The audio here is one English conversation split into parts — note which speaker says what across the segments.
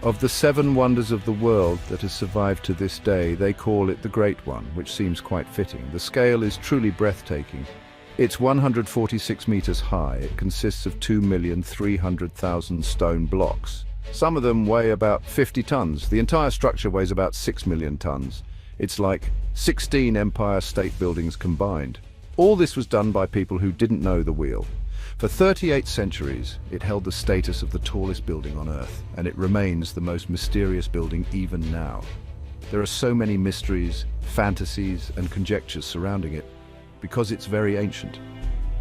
Speaker 1: Of the seven wonders of the world that has survived to this day, they call it the Great One, which seems quite fitting. The scale is truly breathtaking. It's 146 meters high. It consists of 2,300,000 stone blocks. Some of them weigh about 50 tons. The entire structure weighs about 6 million tons. It's like 16 Empire State Buildings combined. All this was done by people who didn't know the wheel. For 38 centuries, it held the status of the tallest building on Earth, and it remains the most mysterious building even now. There are so many mysteries, fantasies, and conjectures surrounding it, because it's very ancient.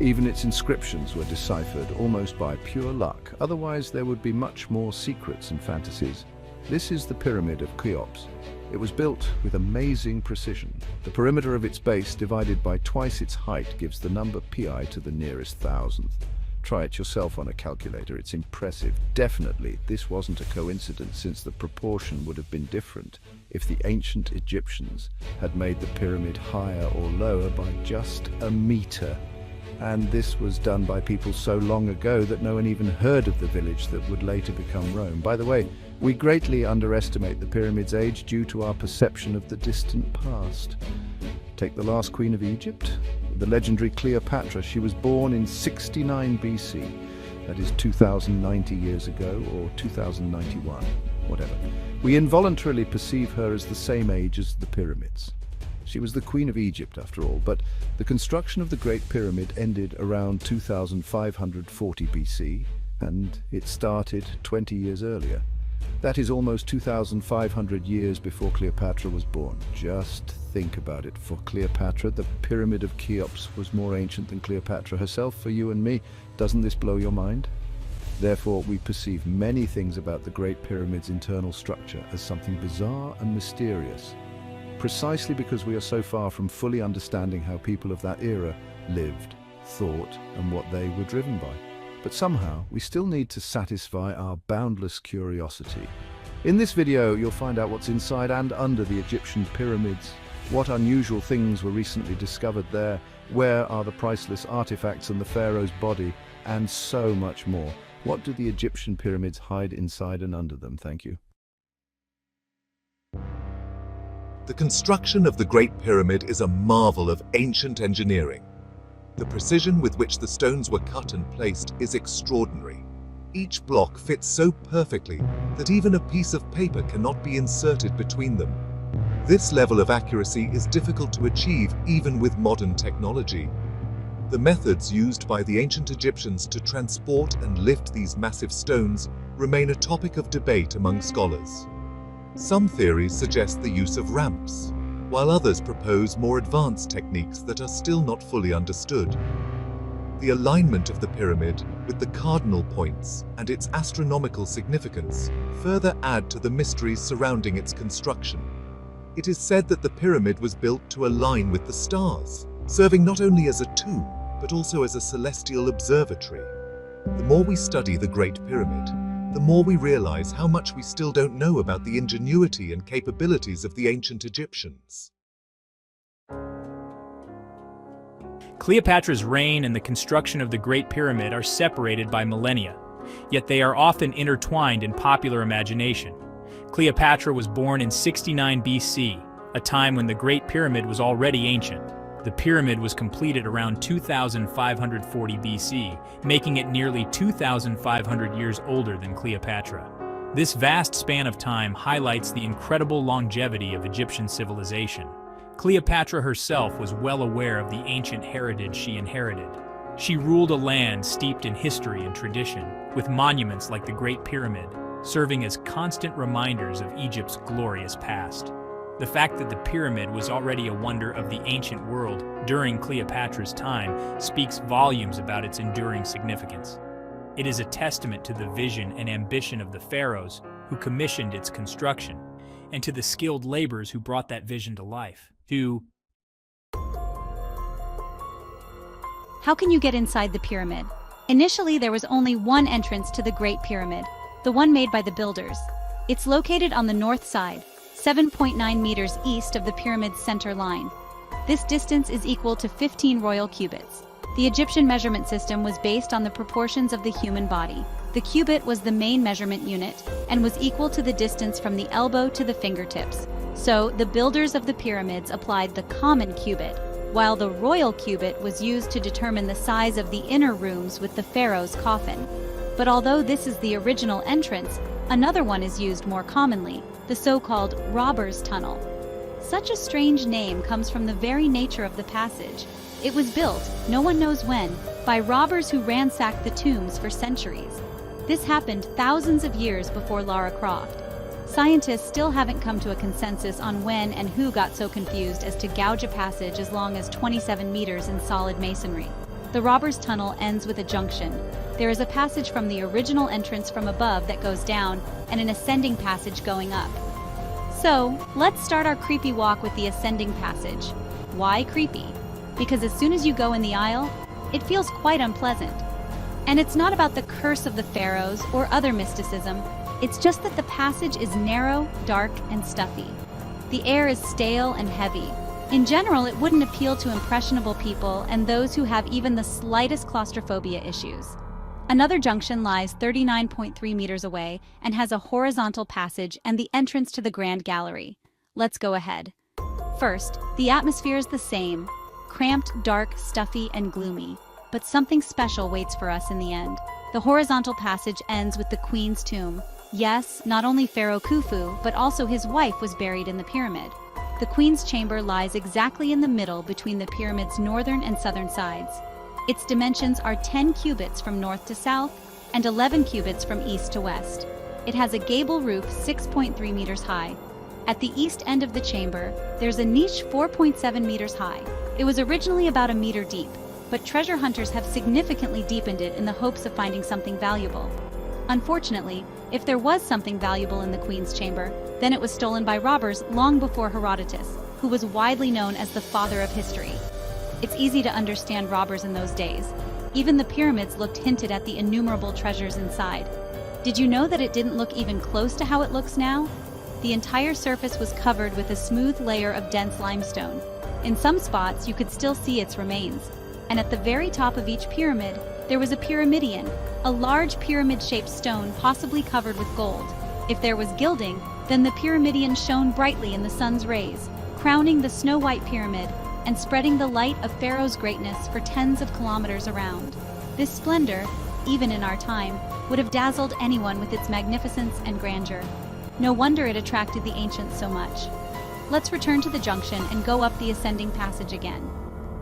Speaker 1: Even its inscriptions were deciphered almost by pure luck, otherwise there would be much more secrets and fantasies. This is the Pyramid of Cheops. It was built with amazing precision. The perimeter of its base divided by twice its height gives the number pi to the nearest thousandth. Try it yourself on a calculator, it's impressive. Definitely, this wasn't a coincidence, since the proportion would have been different if the ancient Egyptians had made the pyramid higher or lower by just a meter. And this was done by people so long ago that no one even heard of the village that would later become Rome. By the way, we greatly underestimate the pyramid's age due to our perception of the distant past. Take the last queen of Egypt, the legendary Cleopatra. She was born in 69 BC. That is 2090 years ago, or 2091, whatever. We involuntarily perceive her as the same age as the pyramids. She was the Queen of Egypt, after all, but the construction of the Great Pyramid ended around 2540 BC, and it started 20 years earlier. That is almost 2,500 years before Cleopatra was born. Just think about it. For Cleopatra, the Pyramid of Cheops was more ancient than Cleopatra herself. For you and me, doesn't this blow your mind? Therefore, we perceive many things about the Great Pyramid's internal structure as something bizarre and mysterious, precisely because we are so far from fully understanding how people of that era lived, thought, and what they were driven by. But somehow, we still need to satisfy our boundless curiosity. In this video, you'll find out what's inside and under the Egyptian pyramids, what unusual things were recently discovered there, where are the priceless artifacts in the pharaoh's body, and so much more. What do the Egyptian pyramids hide inside and under them? Thank you.
Speaker 2: The construction of the Great Pyramid is a marvel of ancient engineering. The precision with which the stones were cut and placed is extraordinary. Each block fits so perfectly that even a piece of paper cannot be inserted between them. This level of accuracy is difficult to achieve even with modern technology. The methods used by the ancient Egyptians to transport and lift these massive stones remain a topic of debate among scholars. Some theories suggest the use of ramps, while others propose more advanced techniques that are still not fully understood. The alignment of the pyramid with the cardinal points and its astronomical significance further add to the mysteries surrounding its construction. It is said that the pyramid was built to align with the stars, serving not only as a tomb, but also as a celestial observatory. The more we study the Great Pyramid, the more we realize how much we still don't know about the ingenuity and capabilities of the ancient Egyptians.
Speaker 3: Cleopatra's reign and the construction of the Great Pyramid are separated by millennia, yet they are often intertwined in popular imagination. Cleopatra was born in 69 BC, a time when the Great Pyramid was already ancient. The pyramid was completed around 2540 BC, making it nearly 2,500 years older than Cleopatra. This vast span of time highlights the incredible longevity of Egyptian civilization. Cleopatra herself was well aware of the ancient heritage she inherited. She ruled a land steeped in history and tradition, with monuments like the Great Pyramid serving as constant reminders of Egypt's glorious past. The fact that the pyramid was already a wonder of the ancient world during Cleopatra's time speaks volumes about its enduring significance. It is a testament to the vision and ambition of the pharaohs who commissioned its construction, and to the skilled laborers who brought that vision to life.
Speaker 4: How can you get inside the pyramid? Initially, there was only one entrance to the Great Pyramid, the one made by the builders. It's located on the north side, 7.9 meters east of the pyramid's center line. This distance is equal to 15 royal cubits. The Egyptian measurement system was based on the proportions of the human body. The cubit was the main measurement unit and was equal to the distance from the elbow to the fingertips. So, the builders of the pyramids applied the common cubit, while the royal cubit was used to determine the size of the inner rooms with the pharaoh's coffin. But although this is the original entrance, another one is used more commonly, the so-called robber's tunnel. Such a strange name comes from the very nature of the passage. It was built, no one knows when, by robbers who ransacked the tombs for centuries. This happened thousands of years before Lara Croft. Scientists still haven't come to a consensus on when and who got so confused as to gouge a passage as long as 27 meters in solid masonry. The robber's tunnel ends with a junction. There is a passage from the original entrance from above that goes down, and an ascending passage going up. So, let's start our creepy walk with the ascending passage. Why creepy? Because as soon as you go in the aisle, it feels quite unpleasant. And it's not about the curse of the pharaohs or other mysticism, it's just that the passage is narrow, dark, and stuffy. The air is stale and heavy. In general, it wouldn't appeal to impressionable people and those who have even the slightest claustrophobia issues. Another junction lies 39.3 meters away and has a horizontal passage and the entrance to the Grand Gallery. Let's go ahead. First, the atmosphere is the same, cramped, dark, stuffy, and gloomy. But something special waits for us in the end. The horizontal passage ends with the Queen's tomb. Yes, not only Pharaoh Khufu, but also his wife was buried in the pyramid. The Queen's chamber lies exactly in the middle between the pyramid's northern and southern sides. Its dimensions are 10 cubits from north to south and 11 cubits from east to west. It has a gable roof 6.3 meters high. At the east end of the chamber, there's a niche 4.7 meters high. It was originally about a meter deep, but treasure hunters have significantly deepened it in the hopes of finding something valuable. Unfortunately, if there was something valuable in the Queen's chamber, then it was stolen by robbers long before Herodotus, who was widely known as the father of history. It's easy to understand robbers in those days. Even the pyramids looked hinted at the innumerable treasures inside. Did you know that it didn't look even close to how it looks now? The entire surface was covered with a smooth layer of dense limestone. In some spots, you could still see its remains. And at the very top of each pyramid, there was a pyramidion, a large pyramid-shaped stone possibly covered with gold. If there was gilding, then the pyramidion shone brightly in the sun's rays, crowning the snow-white pyramid and spreading the light of Pharaoh's greatness for tens of kilometers around. This splendor, even in our time, would have dazzled anyone with its magnificence and grandeur. No wonder it attracted the ancients so much. Let's return to the junction and go up the ascending passage again.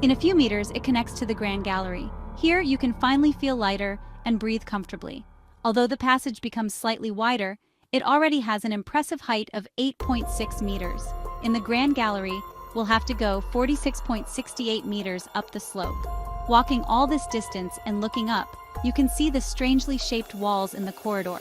Speaker 4: In a few meters, it connects to the Grand Gallery. Here, you can finally feel lighter and breathe comfortably. Although the passage becomes slightly wider, it already has an impressive height of 8.6 meters. In the Grand Gallery, we'll have to go 46.68 meters up the slope. Walking all this distance and looking up, you can see the strangely shaped walls in the corridor.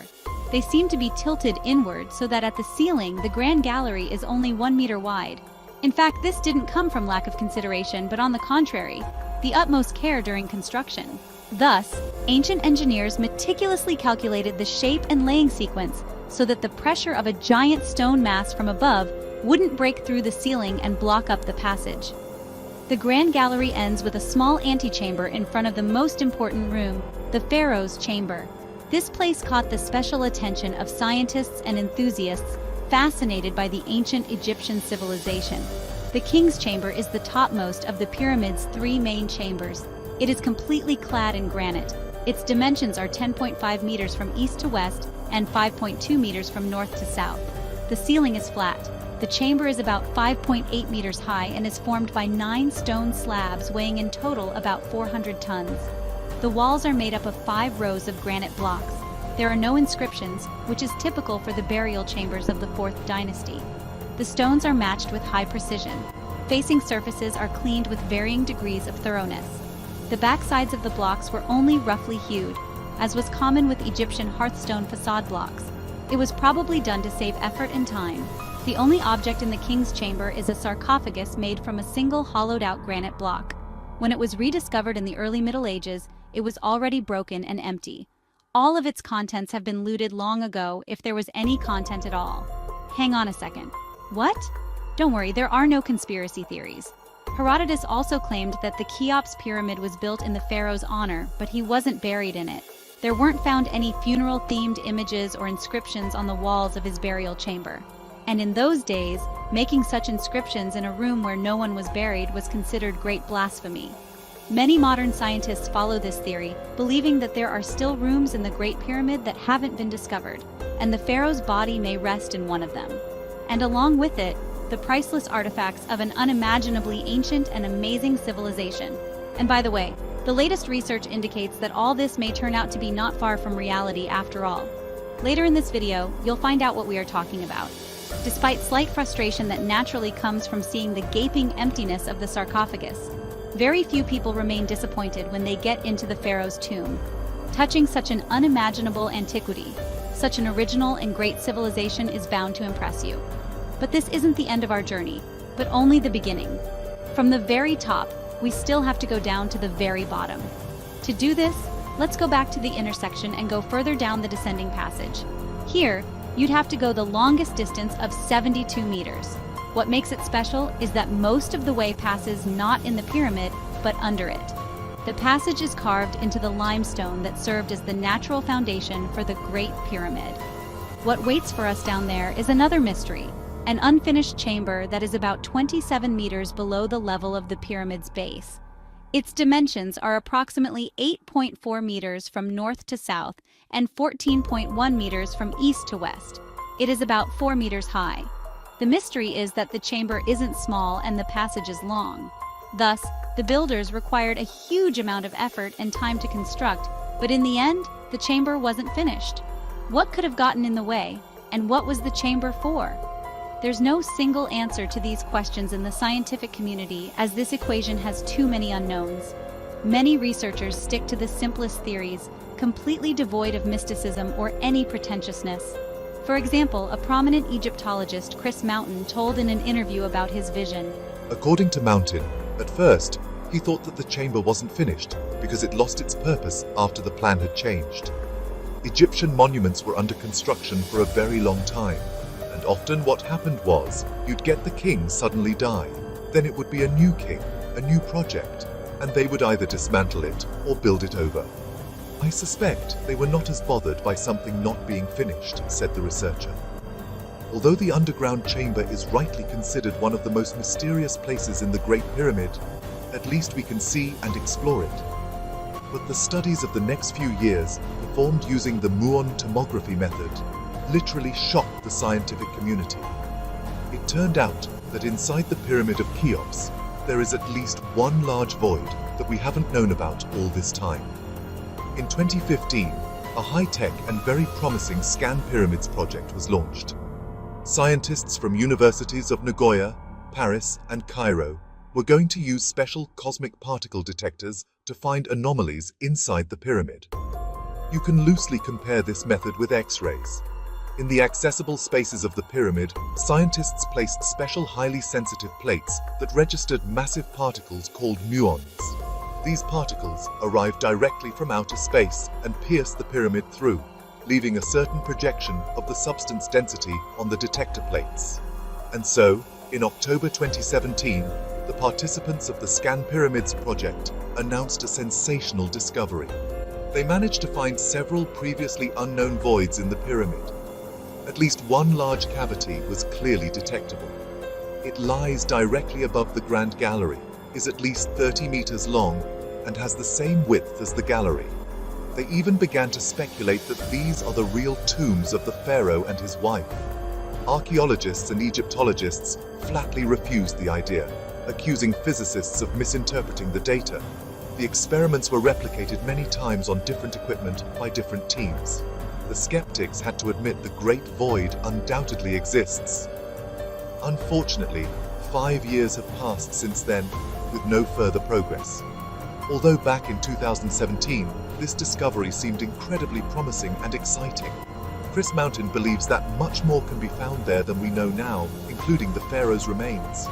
Speaker 4: They seem to be tilted inward so that at the ceiling, the Grand Gallery is only 1 meter wide. In fact, this didn't come from lack of consideration, but on the contrary, the utmost care during construction. Thus, ancient engineers meticulously calculated the shape and laying sequence so that the pressure of a giant stone mass from above wouldn't break through the ceiling and block up the passage. The Grand Gallery ends with a small antechamber in front of the most important room, the Pharaoh's chamber. This place caught the special attention of scientists and enthusiasts fascinated by the ancient Egyptian civilization. The King's Chamber is the topmost of the pyramid's 3 main chambers. It is completely clad in granite. Its dimensions are 10.5 meters from east to west and 5.2 meters from north to south. The ceiling is flat. The chamber is about 5.8 meters high and is formed by 9 stone slabs weighing in total about 400 tons. The walls are made up of 5 rows of granite blocks. There are no inscriptions, which is typical for the burial chambers of the 4th dynasty. The stones are matched with high precision. Facing surfaces are cleaned with varying degrees of thoroughness. The back sides of the blocks were only roughly hewed, as was common with Egyptian hearthstone facade blocks. It was probably done to save effort and time. The only object in the king's chamber is a sarcophagus made from a single hollowed-out granite block. When it was rediscovered in the early Middle Ages, it was already broken and empty. All of its contents have been looted long ago, if there was any content at all. Hang on a second. What? Don't worry, there are no conspiracy theories. Herodotus also claimed that the Cheops pyramid was built in the pharaoh's honor, but he wasn't buried in it. There weren't found any funeral-themed images or inscriptions on the walls of his burial chamber. And in those days, making such inscriptions in a room where no one was buried was considered great blasphemy. Many modern scientists follow this theory, believing that there are still rooms in the Great Pyramid that haven't been discovered, and the pharaoh's body may rest in one of them. And along with it, the priceless artifacts of an unimaginably ancient and amazing civilization. And by the way, the latest research indicates that all this may turn out to be not far from reality after all. Later in this video, you'll find out what we are talking about. Despite slight frustration that naturally comes from seeing the gaping emptiness of the sarcophagus, very few people remain disappointed when they get into the pharaoh's tomb. Touching such an unimaginable antiquity, such an original and great civilization is bound to impress you. But this isn't the end of our journey, but only the beginning. From the very top, we still have to go down to the very bottom. To do this, let's go back to the intersection and go further down the descending passage. Here, you'd have to go the longest distance of 72 meters. What makes it special is that most of the way passes not in the pyramid, but under it. The passage is carved into the limestone that served as the natural foundation for the Great Pyramid. What waits for us down there is another mystery, an unfinished chamber that is about 27 meters below the level of the pyramid's base. Its dimensions are approximately 8.4 meters from north to south and 14.1 meters from east to west. It is about 4 meters high. The mystery is that the chamber isn't small and the passage is long. Thus, the builders required a huge amount of effort and time to construct, but in the end, the chamber wasn't finished. What could have gotten in the way, and what was the chamber for? There's no single answer to these questions in the scientific community, as this equation has too many unknowns. Many researchers stick to the simplest theories, completely devoid of mysticism or any pretentiousness. For example, a prominent Egyptologist, Chris Mountain, told in an interview about his vision.
Speaker 2: According to Mountain, at first, he thought that the chamber wasn't finished because it lost its purpose after the plan had changed. Egyptian monuments were under construction for a very long time, and often what happened was you'd get the king suddenly die, then it would be a new king, a new project, and they would either dismantle it or build it over. I suspect they were not as bothered by something not being finished, said the researcher. Although the underground chamber is rightly considered one of the most mysterious places in the Great Pyramid, at least we can see and explore it. But the studies of the next few years, performed using the muon tomography method, literally shocked the scientific community. It turned out that inside the Pyramid of Cheops, there is at least one large void that we haven't known about all this time. In 2015, a high-tech and very promising scan pyramids project was launched. Scientists from universities of Nagoya, Paris, and Cairo were going to use special cosmic particle detectors to find anomalies inside the pyramid. You can loosely compare this method with X-rays. In the accessible spaces of the pyramid, scientists placed special highly sensitive plates that registered massive particles called muons. These particles arrive directly from outer space and pierce the pyramid through, leaving a certain projection of the substance density on the detector plates. And so, in October 2017, the participants of the Scan Pyramids project announced a sensational discovery. They managed to find several previously unknown voids in the pyramid. At least one large cavity was clearly detectable. It lies directly above the Grand Gallery, is at least 30 meters long, and has the same width as the gallery. They even began to speculate that these are the real tombs of the pharaoh and his wife. Archaeologists and Egyptologists flatly refused the idea, accusing physicists of misinterpreting the data. The experiments were replicated many times on different equipment by different teams. The skeptics had to admit the Great Void undoubtedly exists. Unfortunately, 5 years have passed since then, with no further progress. Although back in 2017, this discovery seemed incredibly promising and exciting, Chris Mountain believes that much more can be found there than we know now, including the pharaoh's remains.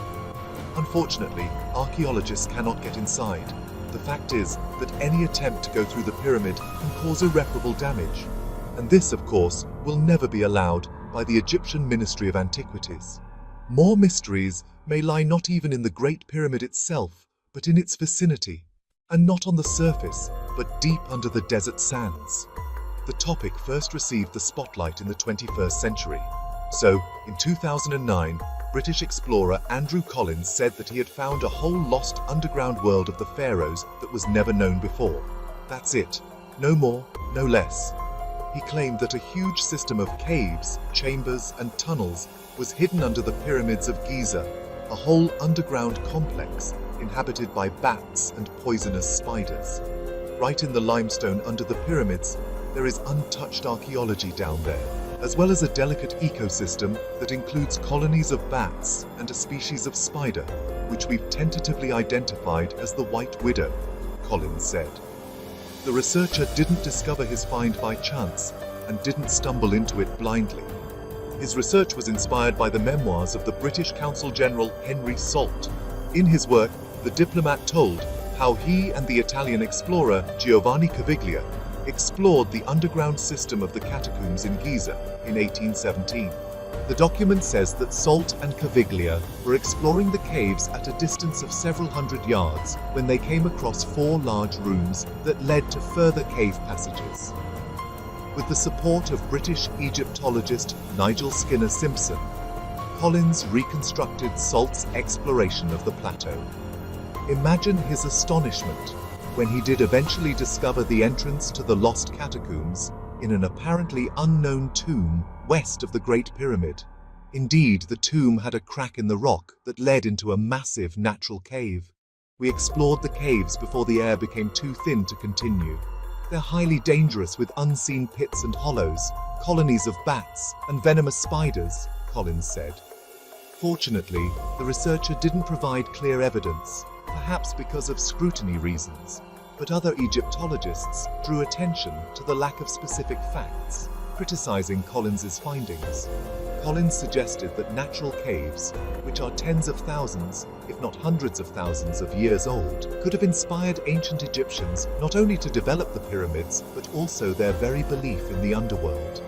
Speaker 2: Unfortunately, archaeologists cannot get inside. The fact is that any attempt to go through the pyramid can cause irreparable damage. And this, of course, will never be allowed by the Egyptian Ministry of Antiquities. More mysteries may lie not even in the Great Pyramid itself, but in its vicinity, and not on the surface, but deep under the desert sands. The topic first received the spotlight in the 21st century. So, in 2009, British explorer Andrew Collins said that he had found a whole lost underground world of the pharaohs that was never known before. That's it. No more, no less. He claimed that a huge system of caves, chambers, and tunnels was hidden under the pyramids of Giza, a whole underground complex inhabited by bats and poisonous spiders. Right in the limestone under the pyramids, there is untouched archaeology down there, as well as a delicate ecosystem that includes colonies of bats and a species of spider, which we've tentatively identified as the White Widow, Collins said. The researcher didn't discover his find by chance and didn't stumble into it blindly. His research was inspired by the memoirs of the British Consul General Henry Salt. In his work, the diplomat told how he and the Italian explorer Giovanni Caviglia explored the underground system of the catacombs in Giza in 1817. The document says that Salt and Caviglia were exploring the caves at a distance of several hundred yards when they came across 4 large rooms that led to further cave passages. With the support of British Egyptologist Nigel Skinner Simpson, Collins reconstructed Salt's exploration of the plateau. Imagine his astonishment when he did eventually discover the entrance to the lost catacombs in an apparently unknown tomb west of the Great Pyramid. Indeed, the tomb had a crack in the rock that led into a massive natural cave. We explored the caves before the air became too thin to continue. They're highly dangerous with unseen pits and hollows, colonies of bats, and venomous spiders, Collins said. Fortunately, the researcher didn't provide clear evidence, perhaps because of scrutiny reasons, but other Egyptologists drew attention to the lack of specific facts, criticizing Collins's findings. Collins suggested that natural caves, which are tens of thousands, if not hundreds of thousands of years old, could have inspired ancient Egyptians not only to develop the pyramids, but also their very belief in the underworld.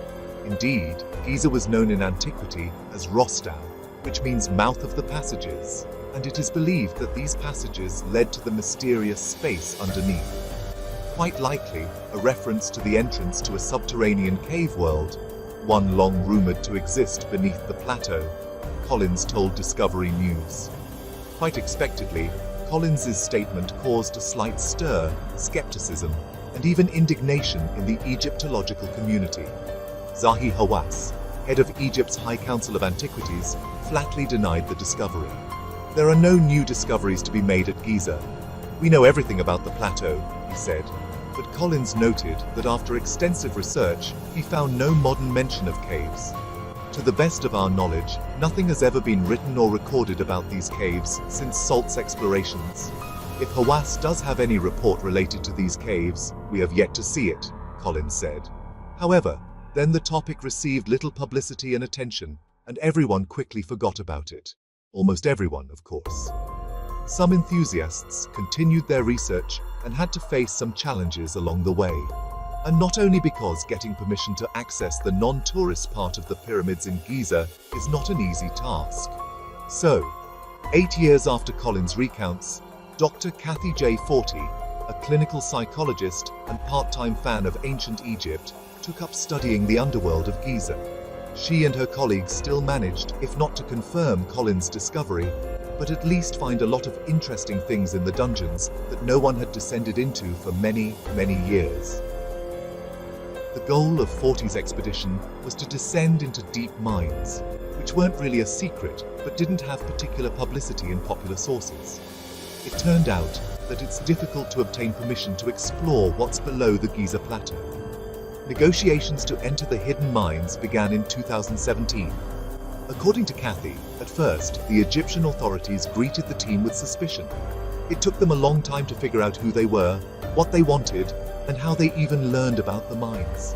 Speaker 2: Indeed, Giza was known in antiquity as Rostau, which means mouth of the passages, and it is believed that these passages led to the mysterious space underneath. Quite likely, a reference to the entrance to a subterranean cave world, one long rumored to exist beneath the plateau, Collins told Discovery News. Quite expectedly, Collins's statement caused a slight stir, skepticism, and even indignation in the Egyptological community. Zahi Hawass, head of Egypt's High Council of Antiquities, flatly denied the discovery. There are no new discoveries to be made at Giza. We know everything about the plateau, he said. But Collins noted that after extensive research, he found no modern mention of caves. To the best of our knowledge, nothing has ever been written or recorded about these caves since Salt's explorations. If Hawass does have any report related to these caves, we have yet to see it, Collins said. However, then the topic received little publicity and attention, and everyone quickly forgot about it. Almost everyone, of course. Some enthusiasts continued their research and had to face some challenges along the way. And not only because getting permission to access the non-tourist part of the pyramids in Giza is not an easy task. So, 8 years after Collins recounts, Dr. Kathy J. Forty, a clinical psychologist and part-time fan of ancient Egypt, took up studying the underworld of Giza. She and her colleagues still managed, if not to confirm Collins' discovery, but at least find a lot of interesting things in the dungeons that no one had descended into for many, many years. The goal of Forty's expedition was to descend into deep mines, which weren't really a secret, but didn't have particular publicity in popular sources. It turned out that it's difficult to obtain permission to explore what's below the Giza Plateau. Negotiations to enter the hidden mines began in 2017. According to Kathy, at first, the Egyptian authorities greeted the team with suspicion. It took them a long time to figure out who they were, what they wanted, and how they even learned about the mines.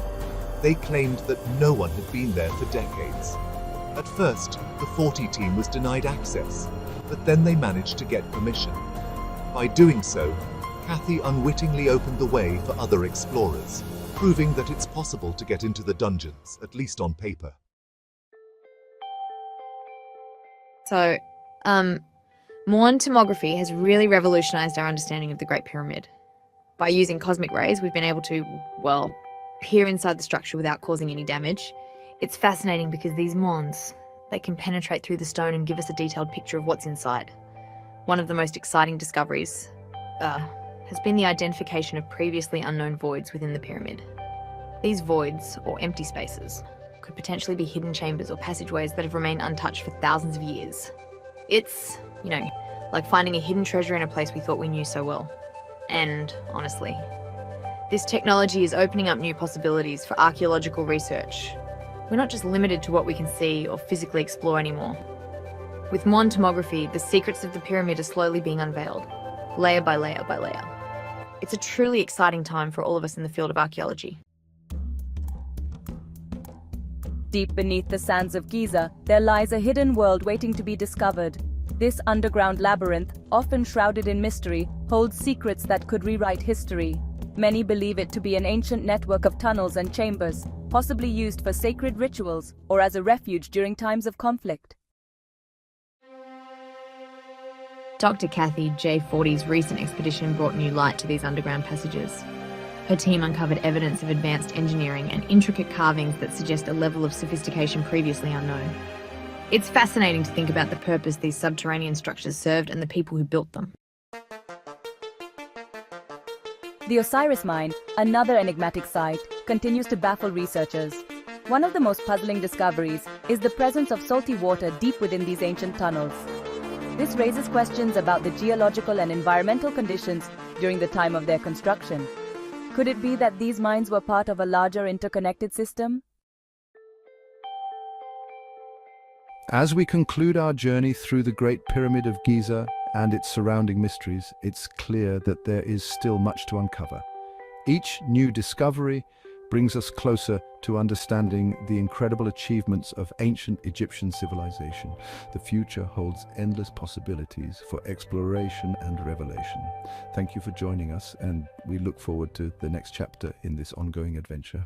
Speaker 2: They claimed that no one had been there for decades. At first, the Forty team was denied access, but then they managed to get permission. By doing so, Kathy unwittingly opened the way for other explorers, proving that it's possible to get into the dungeons, at least on paper.
Speaker 5: So, Muon tomography has really revolutionized our understanding of the Great Pyramid. By using cosmic rays, we've been able to, well, peer inside the structure without causing any damage. It's fascinating because these muons, they can penetrate through the stone and give us a detailed picture of what's inside. One of the most exciting discoveries has been the identification of previously unknown voids within the pyramid. These voids, or empty spaces, could potentially be hidden chambers or passageways that have remained untouched for thousands of years. It's, like finding a hidden treasure in a place we thought we knew so well. And honestly, this technology is opening up new possibilities for archaeological research. We're not just limited to what we can see or physically explore anymore. With Muon tomography, the secrets of the pyramid are slowly being unveiled, layer by layer by layer. It's a truly exciting time for all of us in the field of archaeology.
Speaker 6: Deep beneath the sands of Giza, there lies a hidden world waiting to be discovered. This underground labyrinth, often shrouded in mystery, holds secrets that could rewrite history. Many believe it to be an ancient network of tunnels and chambers, possibly used for sacred rituals or as a refuge during times of conflict.
Speaker 5: Dr. Kathy J. Forty's recent expedition brought new light to these underground passages. Her team uncovered evidence of advanced engineering and intricate carvings that suggest a level of sophistication previously unknown. It's fascinating to think about the purpose these subterranean structures served and the people who built them.
Speaker 6: The Osiris Mine, another enigmatic site, continues to baffle researchers. One of the most puzzling discoveries is the presence of salty water deep within these ancient tunnels. This raises questions about the geological and environmental conditions during the time of their construction. Could it be that these mines were part of a larger interconnected system?
Speaker 1: As we conclude our journey through the Great Pyramid of Giza and its surrounding mysteries, it's clear that there is still much to uncover. Each new discovery brings us closer to understanding the incredible achievements of ancient Egyptian civilization. The future holds endless possibilities for exploration and revelation. Thank you for joining us, and we look forward to the next chapter in this ongoing adventure.